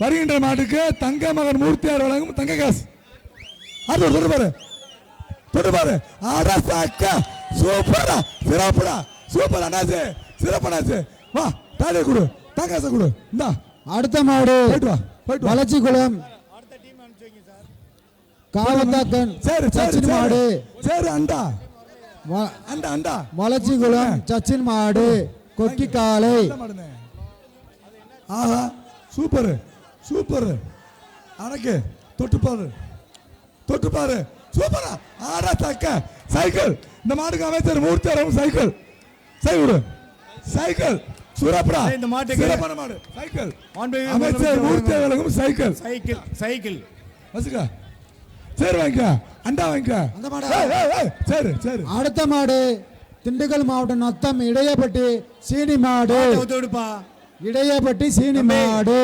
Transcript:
வருகின்ற மாட்டுக்கு தங்க மகன் மூர்த்தியார் வழங்கும் தங்க காசு. அது தொட்டு பாரு, தொட்டு பாரு. அரசாக்கா சூப்பரா, சிறப்புடா, சூப்பர் அண்ணாச்சு, சிறப்பண்ணாச்சு. வா தாலியை கொடு, தங்க காசை கொடு. இந்தா அடுத்த மாடு போயிட்டு வா, போயிட்டு வளச்சிக்குளம் காவத்தாக்கன். சரி சரி மாடு. சரி அண்டா அண்டா அண்டா. வளச்சிக்குளம் சச்சின் மாடு கொக்கி காலை. ஆஹா சூப்பர் சூப்பர். அடக்கு தொட்டு பாரு, தொட்டு பாரு, சூப்பரா. ஆடா தக்க சைக்கிள். இந்த மாடுக்கு அமைச்சர் மூர்த்தியார் சைக்கிள். சைக்கிள் சைக்கிள் சூரப்படா. இந்த மாட்டுக்கு சிறப்பான மாடு சைக்கிள். அமைச்சர் மூர்த்தியார் வழங்கும் சைக்கிள். சைக்கிள் சைக்கிள் வச்சுக்க. சரி வாங்கிக்க, அண்டா வாங்கிக்க. அந்த மாடு. சரி சரி. அடுத்த மாடு திண்டுக்கல் மாவட்டம் நத்தம் இடையப்பட்டி சீனி மாடு. விடுப்பா. இடையப்பட்டி சீனி மாடு.